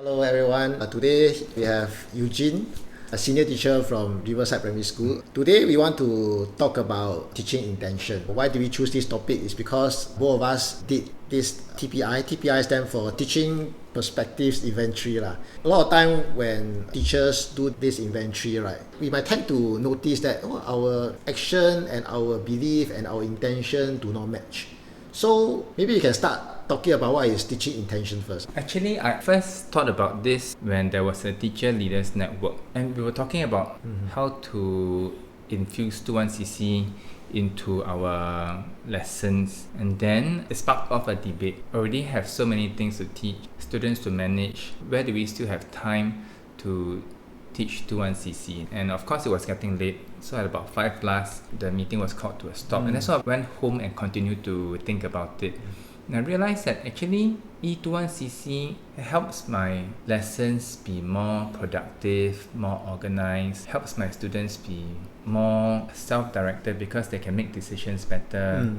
Hello everyone. Today we have Eugene, a senior teacher from Riverside Primary School. Today we want to talk about teaching intention. Why do we choose this topic? Is because both of us did this TPI. TPI stands for Teaching Perspectives Inventory. A lot of time when teachers do this inventory, we might tend to notice that our action and our belief and our intention do not match. So maybe you can start talking about what is teaching intention first. Actually, I first thought about this when there was a teacher leaders network, and we were talking about how to infuse 21cc into our lessons, and then it sparked off a debate. Already have so many things to teach, students to manage. Where do we still have time to teach 21cc? And of course it was getting late, so at about 5 plus the meeting was called to a stop, and that's why I went home and continued to think about it. And I realized that actually E21cc helps my lessons be more productive, more organized, helps my students be more self-directed because they can make decisions better.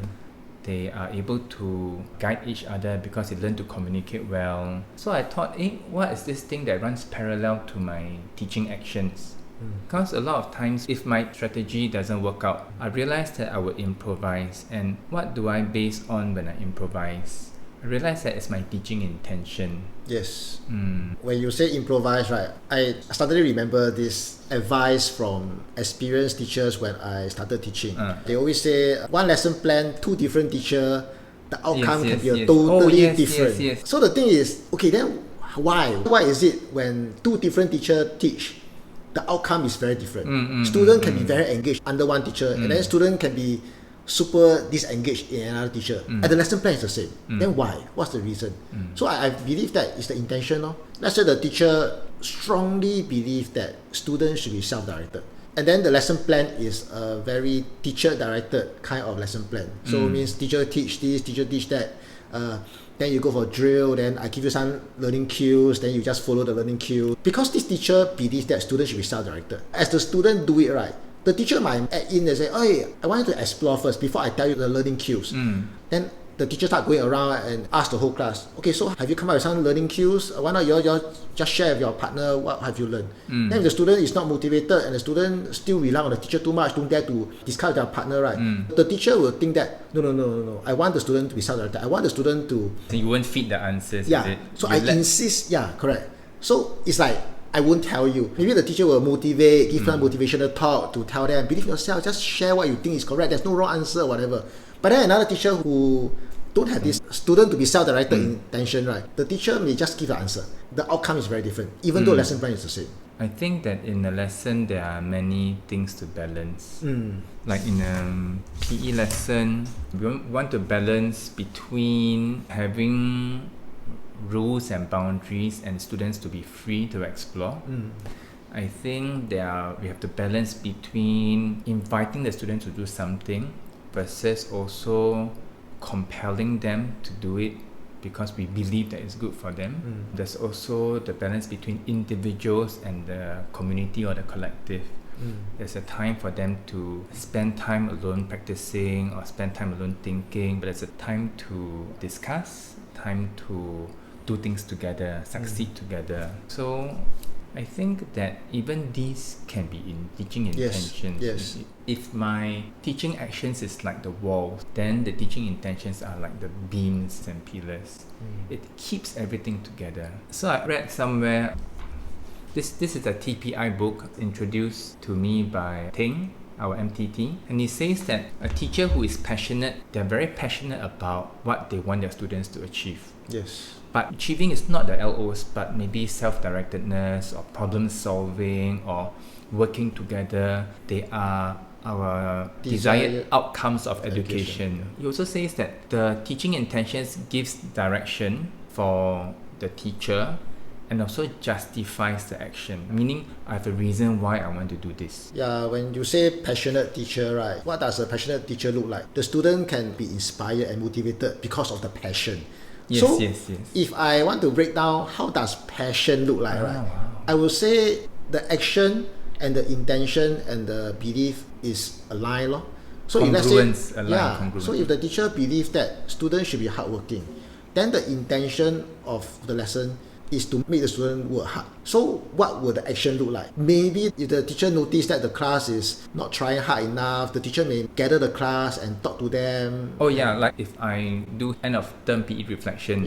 They are able to guide each other because they learn to communicate well. So I thought, what is this thing that runs parallel to my teaching actions? Because a lot of times, if my strategy doesn't work out, I realized that I would improvise. And what do I base on when I improvise? I realized that it's my teaching intention. Yes. When you say improvise, I suddenly remember this advice from experienced teachers when I started teaching. They always say, one lesson plan, two different teachers, the outcome can be totally different. So the thing is, okay, then why? Why is it when two different teachers teach, the outcome is very different? Student can be very engaged under one teacher, and then student can be super disengaged in another teacher, and the lesson plan is the same. Then why? What's the reason? So I believe that it's the intention. Let's say the teacher strongly believe that students should be self-directed, and then the lesson plan is a very teacher-directed kind of lesson plan. So it means teacher teach this, teacher teach that, then you go for drill, then I give you some learning cues, then you just follow the learning cue. Because this teacher believes that students should be self-directed. As the student do it the teacher might add in and say, hey, I want you to explore first before I tell you the learning cues. Then the teacher start going around and ask the whole class, okay, so have you come up with some learning cues? Why not you all just share with your partner what have you learned? Then if the student is not motivated and the student still rely on the teacher too much, don't dare to discuss with their partner, the teacher will think that, no, I want the student to be self-directed. I want the student to... So you won't feed the answers, is it? So I insist, correct. So it's like, I won't tell you. Maybe the teacher will motivate, give them motivational talk to tell them, believe yourself, just share what you think is correct. There's no wrong answer, whatever. But then another teacher who don't have this student to be self-directed intention, the teacher may just give the answer. The outcome is very different, even though lesson plan is the same. I think that in a lesson there are many things to balance. Like in a PE lesson, we want to balance between having rules and boundaries and students to be free to explore. I think we have to balance between inviting the students to do something versus also compelling them to do it because we believe that it's good for them. There's also the balance between individuals and the community or the collective. There's a time for them to spend time alone practicing or spend time alone thinking, but there's a time to discuss, time to do things together, succeed together. So I think that even these can be in teaching intentions. Yes. If my teaching actions is like the walls, then the teaching intentions are like the beams and pillars. It keeps everything together. So I read somewhere, this is a TPI book introduced to me by Ting, our MTT, and he says that a teacher who is passionate, they're very passionate about what they want their students to achieve. Yes. But achieving is not the LOs, but maybe self-directedness or problem solving or working together. They are our desired outcomes of education. He also says that the teaching intentions gives direction for the teacher and also justifies the action, meaning I have a reason why I want to do this. Yeah, when you say passionate teacher, what does a passionate teacher look like? The student can be inspired and motivated because of the passion. Yes. If I want to break down how does passion look like, Wow. I will say the action and the intention and the belief is aligned. So if let's say, so if the teacher believes that students should be hardworking, then the intention of the lesson is to make the student work hard. So what would the action look like? Maybe if the teacher noticed that the class is not trying hard enough, the teacher may gather the class and talk to them. Oh yeah, like if I do end of term PE reflection,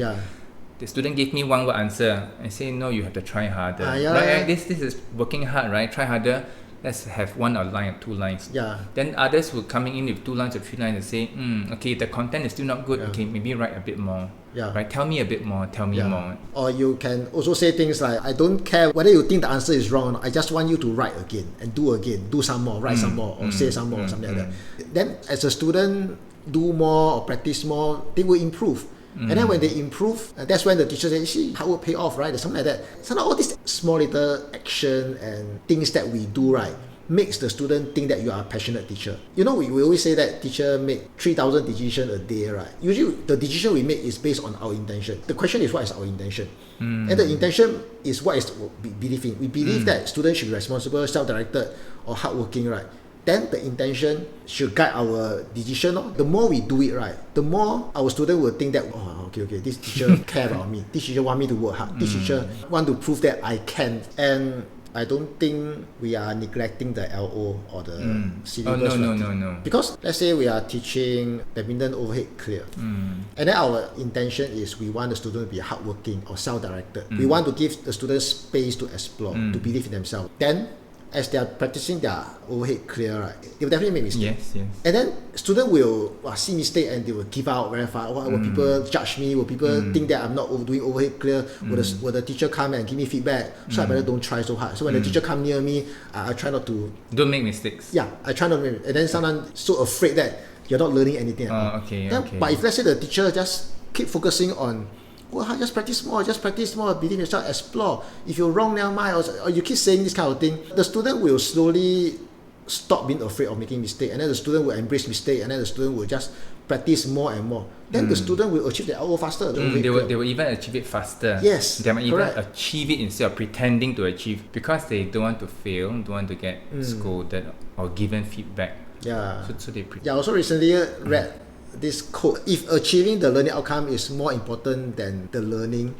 the student gave me one word answer and say, no, you have to try harder. Right? This is working hard, right? Try harder. Let's have one line or two lines. Then others will coming in with 2 lines or 3 lines and say, okay, the content is still not good. Okay, maybe write a bit more. Right? Tell me a bit more. Tell me more. Or you can also say things like, I don't care whether you think the answer is wrong. I just want you to write again and do again. Do some more. Write some more. Or say some more. Or something like that. Then as a student do more or practice more, they will improve. And then when they improve, that's when the teacher says, see, hard work pay off, right? Or something like that. So now all these small little action and things that we do, right, makes the student think that you are a passionate teacher. You know, we always say that teacher make 3,000 decisions a day, right? Usually the decision we make is based on our intention. The question is, what is our intention? And the intention is what is we believe in. We believe that students should be responsible, self-directed, or hardworking, right? Then the intention should guide our decision. The more we do it right, the more our student will think that, oh, okay, this teacher care about me. This teacher want me to work hard. This teacher want to prove that I can. And I don't think we are neglecting the LO or the syllabus. No. Because let's say we are teaching badminton overhead clear. And then our intention is we want the student to be hardworking or self-directed. We want to give the students space to explore, to believe in themselves. Then as they are practicing their overhead clear, right, they will definitely make mistakes. Yes. And then student will see mistake and they will give out very fast. Will people judge me? Will people think that I'm not doing overhead clear? Will the teacher come and give me feedback? So I better don't try so hard. So when the teacher come near me, I try not to... Don't make mistakes. Yeah, I try not to make mistakes. And then sometimes so afraid that you're not learning anything at all. Okay. But if let's say the teacher just keep focusing on, well, just practice more, believe in yourself, explore. If you're wrong, never mind. Or you keep saying this kind of thing, the student will slowly stop being afraid of making mistakes, and then the student will embrace mistake, and then the student will just practice more and more. Then the student will achieve the LO faster. They will even achieve it faster. Yes, they might even achieve it instead of pretending to achieve, because they don't want to fail, don't want to get scolded or given feedback. So they also recently read this quote: if achieving the learning outcome is more important than the learning,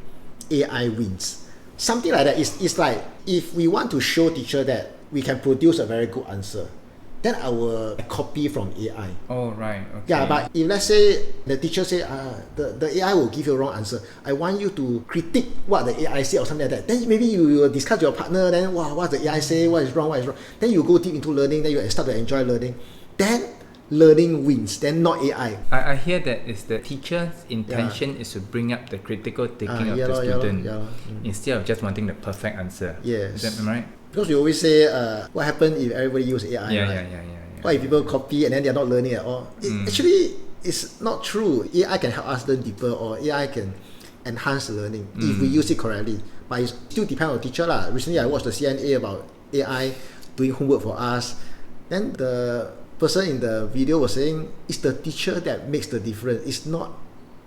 AI wins. Something like that. It's like, if we want to show teacher that we can produce a very good answer, then I will copy from AI. Oh, right. Okay. Yeah, but if let's say the teacher say the AI will give you a wrong answer, I want you to critique what the AI say or something like that. Then maybe you will discuss your partner. Then what the AI say? What is wrong? Then you go deep into learning. Then you start to enjoy learning. Then learning wins, then not AI. I hear that is the teacher's intention is to bring up the critical thinking of the student instead of just wanting the perfect answer. Yes. Is that right? Because we always say, what happens if everybody use AI? Yeah. What if people copy and then they're not learning at all? Actually, it's not true. AI can help us learn deeper, or AI can enhance learning if we use it correctly. But it still depends on the teacher. Recently, I watched the CNA about AI doing homework for us. Then the person in the video was saying it's the teacher that makes the difference. It's not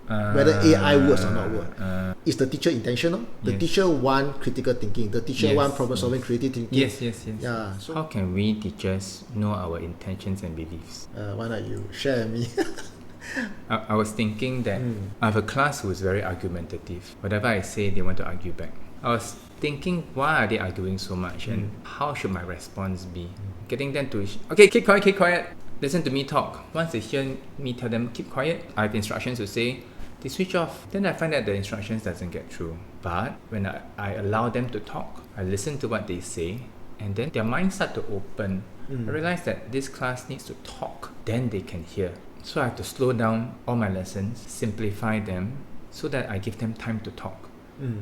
whether AI works or not work. It's the teacher intentional. The teacher want critical thinking. The teacher want problem solving, creative thinking. Yes. Yeah. So how can we teachers know our intentions and beliefs? Why not you share with me? I was thinking that I have a class who is very argumentative. Whatever I say, they want to argue back. I was thinking, why are they arguing so much, and how should my response be? Getting them to, okay, keep quiet, listen to me talk. Once they hear me tell them keep quiet, I have instructions to say, they switch off. Then I find that the instructions doesn't get through. But when I allow them to talk, I listen to what they say, and then their minds start to open. I realize that this class needs to talk, then they can hear. So I have to slow down all my lessons, simplify them, so that I give them time to talk.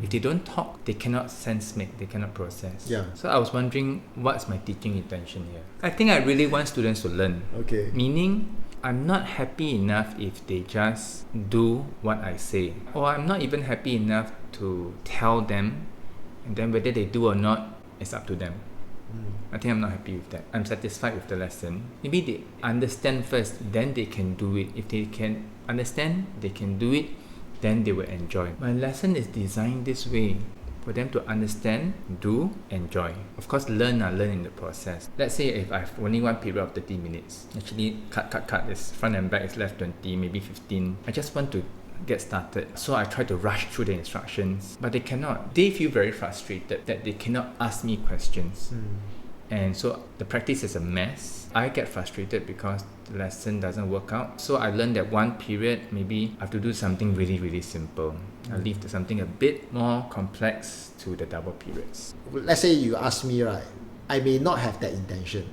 If they don't talk, they cannot sense make, they cannot process. So I was wondering, what's my teaching intention here? I think I really want students to learn. Okay. Meaning, I'm not happy enough if they just do what I say. Or I'm not even happy enough to tell them, and then whether they do or not, it's up to them. I think I'm not happy with that. I'm satisfied with the lesson. Maybe they understand first, then they can do it. If they can understand, they can do it, then they will enjoy. My lesson is designed this way, for them to understand, do, enjoy. Of course, learn in the process. Let's say if I have only one period of 30 minutes, actually cut, this front and back is left 20, maybe 15. I just want to get started. So I try to rush through the instructions, but they cannot. They feel very frustrated that they cannot ask me questions. And so the practice is a mess. I get frustrated because the lesson doesn't work out. So I learned that one period, maybe I have to do something really, really simple. I leave to something a bit more complex to the double periods. Let's say you ask me, right, I may not have that intention.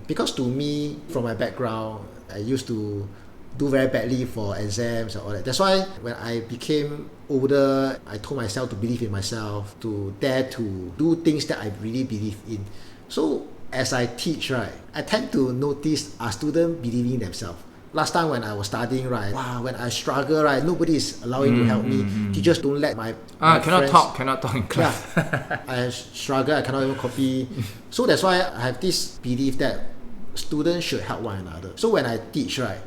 Because to me, from my background, I used to do very badly for exams and all that. That's why when I became older, I told myself to believe in myself, to dare to do things that I really believe in. So as I teach, right, I tend to notice our students believing themselves. Last time when I was studying, right, when I struggle, right, nobody is allowing to help me. Teachers don't let my friends... Cannot talk in class. I struggle, I cannot even copy. So that's why I have this belief that students should help one another. So when I teach, right,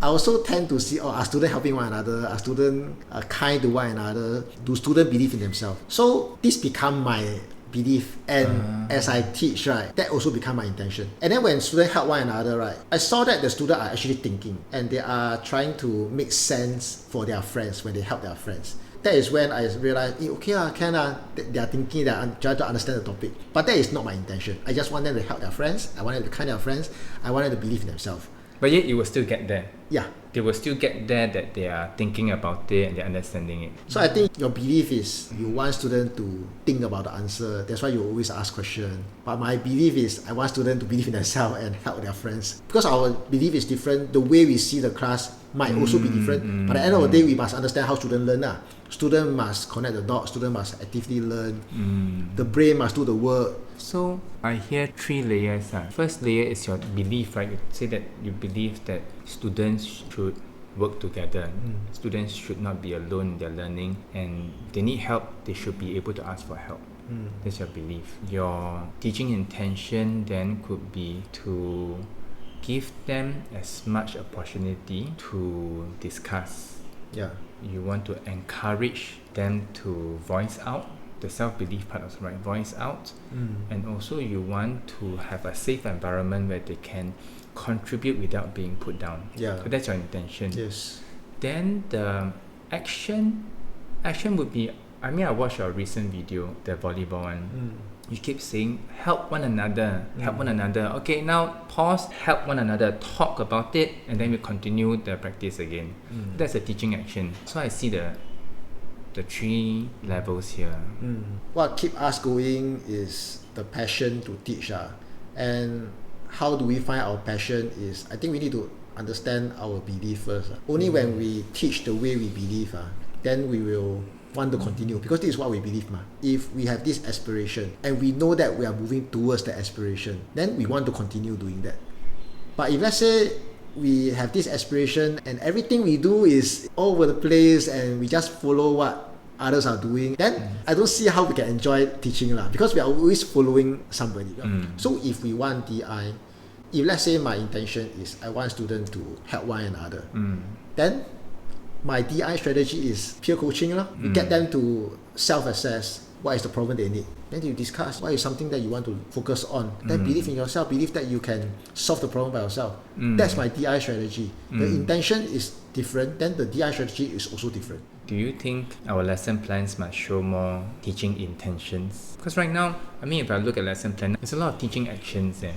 I also tend to see, are students helping one another? Are students kind to one another? Do students believe in themselves? So this become my belief, and as I teach, right, that also become my intention. And then when students help one another, right, I saw that the students are actually thinking and they are trying to make sense for their friends when they help their friends. That is when I realized, they are thinking, they are trying to understand the topic. But that is not my intention. I just want them to help their friends. I want them to kind their friends. I want them to believe in themselves. But yet you will still get there. Yeah. They will still get there that they are thinking about it and they're understanding it. So I think your belief is you want students to think about the answer. That's why you always ask questions. But my belief is I want students to believe in themselves and help their friends. Because our belief is different, the way we see the class might also be different. But at the end of the day, we must understand how students learn. Students must connect the dots, students must actively learn. The brain must do the work. So I hear 3 layers. First layer is your belief, right? You say that you believe that students should work together. Students should not be alone in their learning, and if they need help, they should be able to ask for help. That's your belief. Your teaching intention then could be to give them as much opportunity to discuss. Yeah. You want to encourage them to voice out the self-belief part also, right? Voice out. And also you want to have a safe environment where they can contribute without being put down. Yeah. So that's your intention. Yes. Then the action would be, I watched your recent video, the volleyball one. You keep saying help one another, help one another. Okay, now pause, help one another, talk about it, and then we continue the practice again. That's a teaching action. So I see the 3 levels here. What keep us going is the passion to teach. And how do we find our passion is, I think we need to understand our belief first. Only when we teach the way we believe, then we will want to continue, because this is what we believe. If we have this aspiration and we know that we are moving towards the aspiration, then we want to continue doing that. But if let's say we have this aspiration and everything we do is all over the place and we just follow what others are doing, then I don't see how we can enjoy teaching, because we are always following somebody. So if we want DI, if let's say my intention is I want students to help one another, then my DI strategy is peer coaching. You get them to self-assess what is the problem they need. Then you discuss what is something that you want to focus on. Then believe in yourself, believe that you can solve the problem by yourself. That's my DI strategy. The intention is different, then the DI strategy is also different. Do you think our lesson plans must show more teaching intentions? Because right now, if I look at lesson plan, there's a lot of teaching actions there.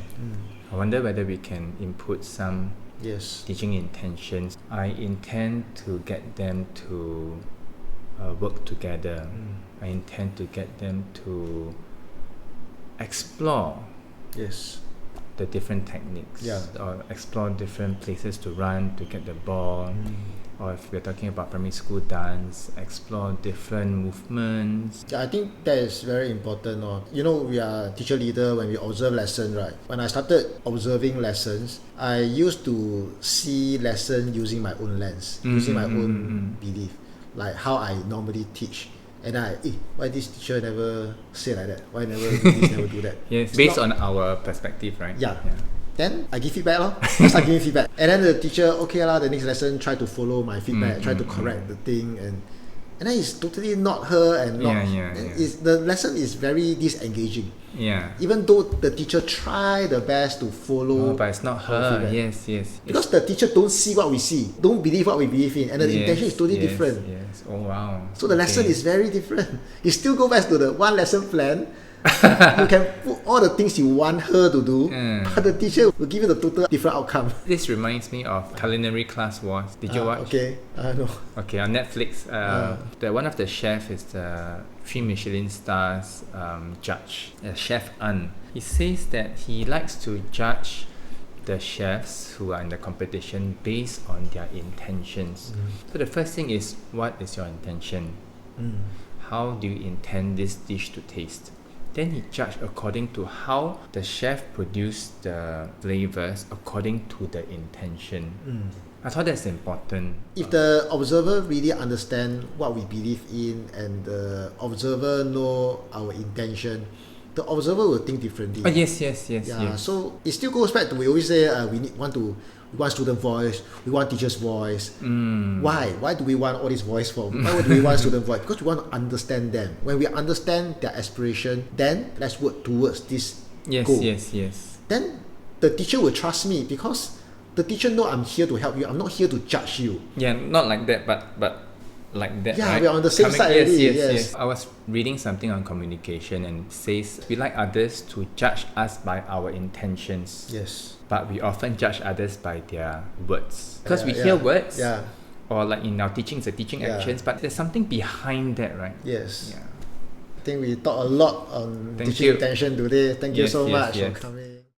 I wonder whether we can input some teaching intentions. I intend to get them to work together. I intend to get them to explore the different techniques, or explore different places to run to get the ball. Or if we're talking about primary school dance, explore different movements. I think that is very important. We are teacher leader when we observe lesson, right? When I started observing lessons, I used to see lesson using my own lens, using my own belief, like how I normally teach. And why this teacher never say like that? Why never do this, never do that? Yes, based on our perspective, right? Yeah. Then I give feedback. I start giving feedback. And then the teacher, the next lesson try to follow my feedback, try to correct the thing. And and then it's totally not her and not. The lesson is very disengaging. Yeah. Even though the teacher try the best to follow. Oh, but it's not her. Yes. Because the teacher don't see what we see, don't believe what we believe in, and the intention is totally different. Yes. Oh wow. So the lesson is very different. You still go back to the one lesson plan. You can put all the things you want her to do, but the teacher will give you the total different outcome. This reminds me of Culinary Class Wars. Did you watch? Okay, no. Okay, on Netflix, one of the chef is the 3 Michelin stars judge, Chef An. He says that he likes to judge the chefs who are in the competition based on their intentions. So the first thing is, what is your intention? How do you intend this dish to taste? Then he judged according to how the chef produced the flavors according to the intention. I thought that's important. If the observer really understand what we believe in and the observer know our intention, the observer will think differently. Yes. So it still goes back to, we always say we want student voice, we want teacher's voice. Why do we want all this voice for? Why do we want student voice? Because we want to understand them. When we understand their aspiration, then let's work towards this goal. Yes. Then the teacher will trust me, because the teacher know I'm here to help you. I'm not here to judge you. Yeah, not like that, but like that. Yeah, right? we're on the same side already. Yes. I was reading something on communication and it says we like others to judge us by our intentions. Yes. But we often judge others by their words. Because we hear words. Yeah. Or like in our teaching, it's the teaching actions, but there's something behind that, right? Yes. Yeah. I think we talked a lot on teaching intention today. Thank you so much for coming.